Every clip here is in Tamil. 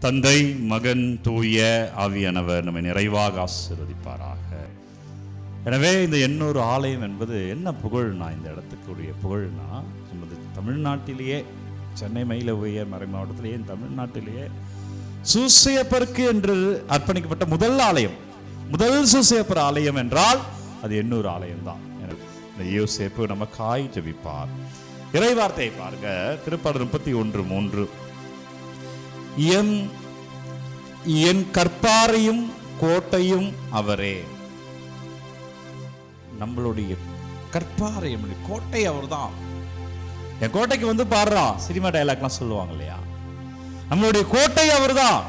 தந்தை, மகன், தூய ஆவியானவர் நம்மை நிறைவாக ஆசீர்வதிப்பாராக. எனவே இந்த 800 ஆலயம் என்பது என்ன புகழ்னா, இந்த இடத்துக்குரிய புகழ்னா, நமது தமிழ்நாட்டிலேயே, சென்னை மயில உயர் மறை மாவட்டத்திலேயே, தமிழ்நாட்டிலேயே சூசையப்பருக்கு என்று அர்ப்பணிக்கப்பட்ட முதல் ஆலயம், முதல் சூசையப்பர் ஆலயம் என்றால் அது 800 ஆலயம் தான். இந்த யோசேப்பு நமக்காய் ஜெபிப்பார். இறைவார்த்தையை பாருங்க, திருப்பாடல் 31:3. என் கற்பாரையும் கோட்டையும் அவரே. நம்மளுடைய கற்பாரை, கோட்டை அவர் தான். என் கோட்டைக்கு வந்து பாடுறான், சினிமா டைலாக்லாம் சொல்லுவாங்க இல்லையா? நம்மளுடைய கோட்டை அவர் தான்.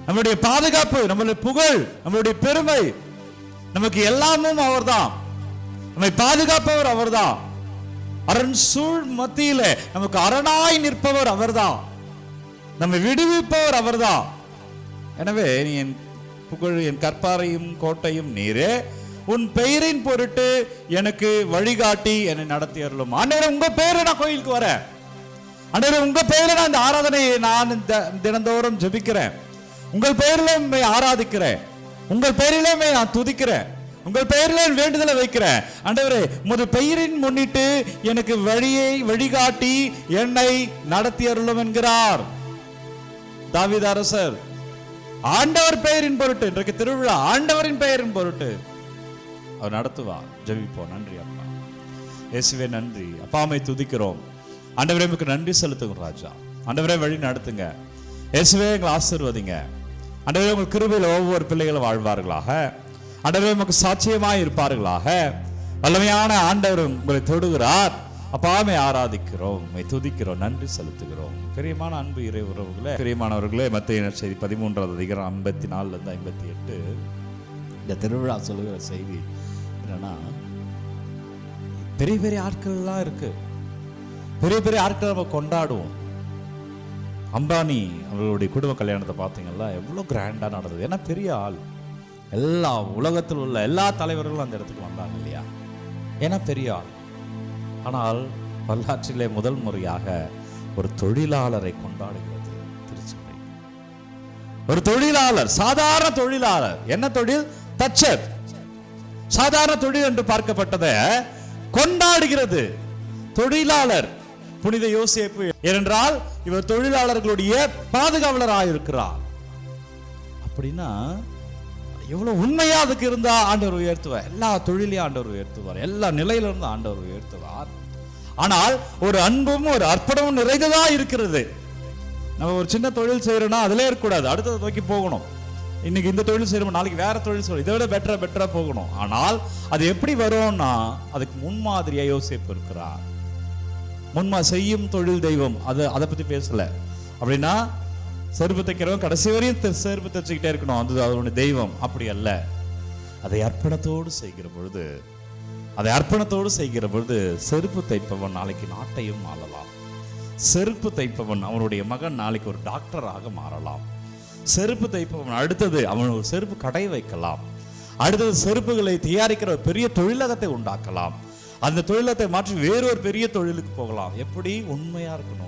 நம்மளுடைய பாதுகாப்பு, நம்மளுடைய புகழ், நம்மளுடைய பெருமை, நமக்கு எல்லாமும் அவர் தான். நம்மை பாதுகாப்பவர் அவர் தான். அரண் சூழ் மத்தியில நமக்கு அரணாய் நிற்பவர் அவர் தான். நம்மை விடுவிப்பவர் அவர் தான். எனவே நீ என் புகழ், என் கற்பாரையும் கோட்டையும் நீரே, உன் பெயரின் பொருட்டு எனக்கு வழிகாட்டி என்னை நடத்தி அருளும். ஆண்டவரே, உங்க பெயரை நான் கோயிலுக்கு வரேன். ஆண்டவரே, உங்க பெயரை நான் இந்த ஆராதனையை நான் தினந்தோறும் ஜெபிக்கிறேன். உங்கள் பெயரிலே ஆராதிக்கிறேன். உங்கள் பெயரிலே நான் துதிக்கிறேன். உங்கள் பெயரிலே வேண்டுதலை வைக்கிறேன். ஆண்டவரே, உமது பெயரின் முன்னிட்டு எனக்கு வழிகாட்டி என்னை நடத்தி அருளும் என்கிறார் தாவீது அரசர். ஆண்டவர் பெயரின் பொருட்டு, இன்றைக்கு திருவிழா, ஆண்டவரின் பெயரின் பொருட்டு அவர் நடத்துவார். ஜெபிப்போம். நன்றி அப்பா இயேசுவே, நன்றி அப்பா, அம்மை துதிக்கிறோம். ஆண்டவரே, உங்களுக்கு நன்றி செலுத்துங்க ராஜா. ஆண்டவரே, வழி நடத்துங்க. இயேசுவே, எங்களை ஆசீர்வதிங்க. ஆண்டவரே, உங்கள் கிருபையில் ஒவ்வொரு பிள்ளைகளும் வாழ்வார்களாக. ஆண்டவரே, உமக்கு சாட்சியமாய் இருப்பார்களாக. வல்லமையான ஆண்டவர் உங்களை தொடுகிறார். அப்பாவை ஆராதிக்கிறோம், துதிக்கிறோம், நன்றி செலுத்துகிறோம். பிரியமான அன்பு இறை உறவுகளே, பிரியமானவர்களே, மத்தேயு நற்செய்தி 13:54-58 இந்த திருவிழா சொல்லுகிற செய்தி என்னன்னா, பெரிய பெரிய ஆட்கள்லாம் இருக்கு, பெரிய பெரிய ஆட்கள் நம்ம கொண்டாடுவோம். அம்பானி அவர்களுடைய குடும்ப கல்யாணத்தை பார்த்தீங்களா, எவ்வளோ கிராண்டா நடந்தது. ஏன்னா பெரிய ஆள், எல்லா உலகத்தில் உள்ள எல்லா தலைவர்களும் அந்த இடத்துக்கு வந்தாங்க இல்லையா? ஏன்னா பெரிய ஆள். ஆனால் வரலாற்றிலே முதல் முறையாக ஒரு தொழிலாளரை கொண்டாடுகிறது திருச்சபை. ஒரு தொழிலாளர், சாதாரண தொழிலாளர். என்ன தொழில்? தச்சர். சாதாரண தொழில் என்று பார்க்கப்பட்டதை கொண்டாடுகிறது தொழிலாளர் புனித யோசேப்பு. ஏனென்றால் இவர் தொழிலாளர்களுடைய பாதுகாவலராக இருக்கிறார். அப்படின்னா எவ்வளவு உண்மையா அதுக்கு இருந்தா ஆண்டவர் உயர்த்துவார். எல்லா தொழிலையும் ஆண்டவர் உயர்த்துவார், எல்லா நிலையிலிருந்து ஆண்டவர் உயர்த்துவார். ஆனால் ஒரு அன்பும் ஒரு அர்ப்பணமும் நிறைந்ததா இருக்கிறது. நம்ம ஒரு சின்ன தொழில் செய்யறோம்னா அதிலே இருக்கக்கூடாது, அடுத்ததை நோக்கி போகணும். இன்னைக்கு இந்த தொழில் செய்யறோம், நாளைக்கு வேற தொழில் செய்யணும், இதை விட பெட்டரா போகணும். ஆனால் அது எப்படி வரும்னா, அதுக்கு முன்மாதிரியா யோசிப்பு இருக்கிறார். செய்யும் தொழில் தெய்வம், அதை பத்தி பேசல. அப்படின்னா செருப்பு தைக்கிறவன் கடைசி வரையும் செருப்பு தைச்சுக்கிட்டே இருக்கணும், அது அவருடைய தெய்வம். அப்படி அல்ல. அதை அர்ப்பணத்தோடு செய்கிற பொழுது செருப்பு தைப்பவன் நாளைக்கு நாட்டையும் ஆளலாம். செருப்பு தைப்பவன் அவனுடைய மகன் நாளைக்கு ஒரு டாக்டராக மாறலாம். செருப்பு தைப்பவன் அடுத்தது அவன் ஒரு செருப்பு கடை வைக்கலாம். அடுத்தது செருப்புகளை தயாரிக்கிற ஒரு பெரிய தொழிலகத்தை உண்டாக்கலாம். அந்த தொழிலகத்தை மாற்றி வேறொரு பெரிய தொழிலுக்கு போகலாம். எப்படி? உண்மையா இருக்கணும்.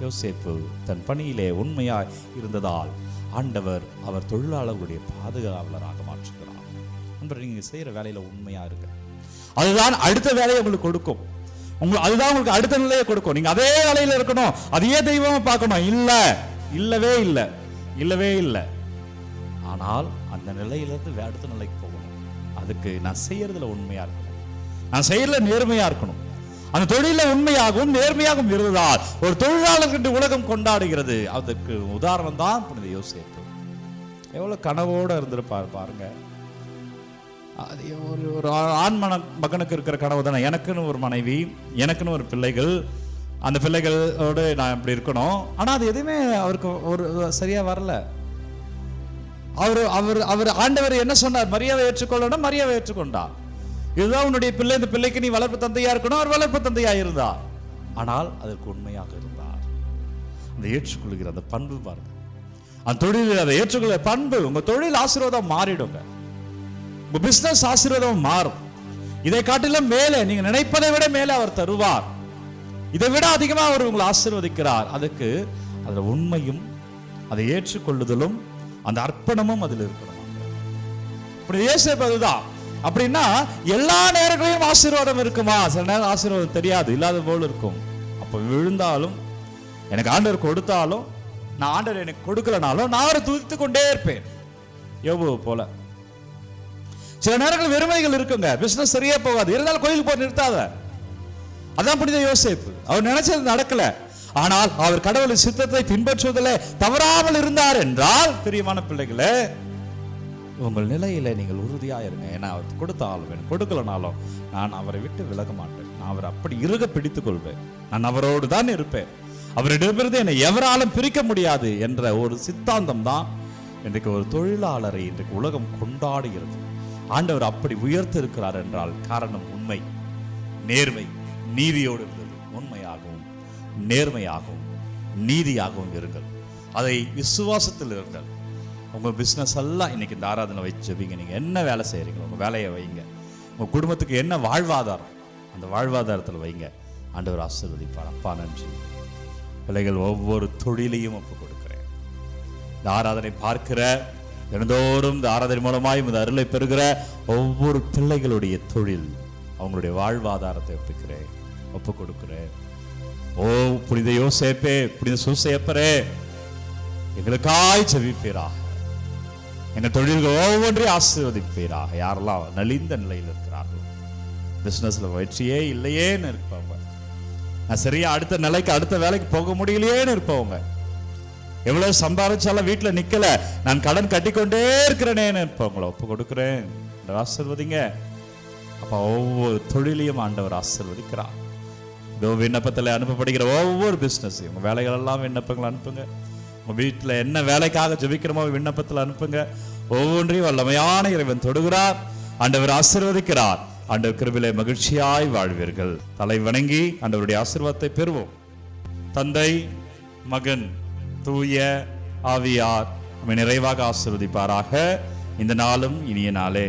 யோசேப்பு தன் பணியிலே உண்மையா இருந்ததால் ஆண்டவர் அவர் தொழிலாளர்களுடைய பாதுகாவலராக மாற்றுகிறார். நீங்க செய்யற வேலையில உண்மையா இருக்கு, அதுதான் அடுத்த வேலையை உங்களுக்கு கொடுக்கும். அதுதான் உங்களுக்கு அடுத்த நிலையை கொடுக்கும். நீங்க அதே வேலையில இருக்கணும், அதையே தெய்வமா பார்க்கணும். இல்லவே இல்லை. ஆனால் அந்த நிலையிலிருந்து அடுத்த நிலைக்கு போகணும். அதுக்கு நான் செய்யறதுல உண்மையா இருக்கணும், நான் செய்யறதுல நேர்மையா இருக்கணும். அந்த தொழில உண்மையாகவும் நேர்மையாகவும் இருந்ததால் ஒரு தொழிலாளர் என்று உலகம் கொண்டாடுகிறது. அதுக்கு உதாரணம் தான் புனித யோசேப்பு. எவ்வளவு கனவோடு இருந்திருப்பார் பாருங்க. அது ஒரு ஆண் மகனுக்கு இருக்கிற கனவு தானே. எனக்குன்னு ஒரு மனைவி, எனக்குன்னு ஒரு பிள்ளைகள், அந்த பிள்ளைகளோடு நான் இப்படி இருக்கணும். ஆனா அது எதுவுமே அவருக்கு ஒரு சரியா வரல. அவர் ஆண்டவர் என்ன சொன்னார்? மரியாதை ஏற்றுக்கொள்ளணும், மரியாதை ஏற்றுக்கொண்டார். இதுதான் உன்னுடைய பிள்ளை, இந்த பிள்ளைக்கு நீ வளர்ப்பு தந்தையா இருக்கணும். அவர் வளர்ப்பு தந்தையா இருந்தார். ஆனால் அதற்கு உண்மையாக இருந்தார். அந்த ஏற்றுக்கொள்கிற அந்த பண்பு பாருங்க, அந்த தொழில் அதை ஏற்றுக்கொள்ள பண்பு. உங்க தொழில் ஆசீர்வாதம் மாறிடுங்க, உங்க பிசினஸ் ஆசீர்வாதம் மாறும். இதை காட்டிலும் மேலே, நீங்க நினைப்பதை விட மேலே அவர் தருவார். இதை விட அதிகமாக அவர் உங்களை ஆசீர்வதிக்கிறார். அதுக்கு அதுல உண்மையும் அதை ஏற்றுக்கொள்ளுதலும் அந்த அர்ப்பணமும் அதில் இருக்கணும். இப்படி யோசேப்பு அதுதான். அப்படின்னா எல்லா நேரங்களிலும் ஆசீர்வாதம் இருக்குமா? சில நேரம் ஆசீர்வாதம் தெரியாது, இல்லாத போல இருக்கும். அப்ப விழுந்தாலும், எனக்கு ஆண்டவர் கொடுத்தாலும், நான் ஆண்டவர் எனக்கு கொடுக்கலனாலும் நான் அவரை துதித்து கொண்டே இருப்பேன், யோபு போல. சில நேரங்கள் வெறுமைகள் இருக்குங்க, பிசினஸ் சரியா போகாது, இருந்தாலும் கோயிலுக்கு போய் நிறுத்தாத. அதான் புனித யோசேப்பு. அவர் நினைச்சது நடக்கல, ஆனால் அவர் கடவுளின் சித்தத்தை பின்பற்றுவதில் தவறாமல் இருந்தார் என்றால், பிரியமான பிள்ளைகளே, உங்கள் நிலையில நீங்கள் உறுதியா இருங்க. ஏன்னா அவர் கொடுத்தாலும் எனக்கு கொடுக்கலனாலும் நான் அவரை விட்டு விலக மாட்டேன். நான் அவரை அப்படி இறுக பிடித்துக் கொள்வேன். நான் அவரோடு தான் இருப்பேன். அவரிடமிருந்து என்னை எவராலும் பிரிக்க முடியாது என்ற ஒரு சித்தாந்தம் தான் இன்றைக்கு ஒரு தொழிலாளரை இன்றைக்கு உலகம் கொண்டாடுகிறது. ஆண்டவர் அப்படி உயர்த்தி இருக்கிறார் என்றால் காரணம் உண்மை, நேர்மை, நீதியோடு இருந்தது. உண்மையாகவும் நேர்மையாகவும் நீதியாகவும் இருங்கள். அதை விசுவாசத்தில் இருங்கள். உங்கள் பிஸ்னஸ் எல்லாம் இன்னைக்கு இந்த ஆராதனை வச்சு ஜெபிங்க. நீங்கள் என்ன வேலை செய்கிறீங்களோ உங்கள் வேலையை வைங்க. உங்கள் குடும்பத்துக்கு என்ன வாழ்வாதாரம், அந்த வாழ்வாதாரத்தில் வைங்க. ஆண்டவர் ஆசீர்வதிப்பார். அப்பா நன்றி. பிள்ளைகள் ஒவ்வொரு தொழிலையும் ஒப்பு கொடுக்கிறேன். இந்த ஆராதனை பார்க்கிற தினந்தோறும் இந்த ஆராதனை மூலமாய் இந்த அருளை பெறுகிற ஒவ்வொரு பிள்ளைகளுடைய தொழில், அவங்களுடைய வாழ்வாதாரத்தை ஒப்பு கொடுக்கிறேன். ஓ புனித யோசேப்பே, புனித சூசேப்பரே, எங்களுக்காய் ஜெபிப்பீராக. எங்கள் தொழில்கள் ஒவ்வொன்றையும் ஆசீர்வதிப்பீராக. யாரெல்லாம் நலிந்த நிலையில் இருக்கிறார்கள், பிசினஸ்ல வெற்றியே இல்லையேன்னு இருப்பவங்க, நான் சரியா அடுத்த நிலைக்கு அடுத்த வேலைக்கு போக முடியலையேன்னு இருப்பவங்க, எவ்வளவு சம்பாதிச்சாலும் வீட்டில் நிக்கல, நான் கடன் கட்டிக்கொண்டே இருக்கிறேனேன்னு இருப்பவங்கள ஒப்பு கொடுக்கிறேன். ஆசீர்வதிங்க அப்ப. ஒவ்வொரு தொழிலையும் ஆண்டவர் ஆசீர்வதிக்கிறார். இதோ விண்ணப்பத்தில் அனுப்பப்படுகிற ஒவ்வொரு பிசினஸையும், உங்க வேலைகள் எல்லாம் விண்ணப்பங்கள் அனுப்புங்க. உங்க வீட்டில் என்ன வேலைக்காக ஜெபிக்கிறோமோ விண்ணப்பத்தில் அனுப்புங்க. ஒவ்வொன்றையும் வல்லமையான இறைவன் தொடுகிறார். ஆண்டவர் ஆசீர்வதிக்கிறார். ஆண்டவர் கிருபையிலே மகிழ்ச்சியாய் வாழ்வீர்கள். தலை வணங்கி ஆண்டவருடைய ஆசீர்வாதத்தை பெறுவோம். தந்தை, மகன், தூய ஆவியார் நம்மை நிறைவாக ஆசீர்வதிப்பாராக. இந்த நாளும் இனிய நாளே.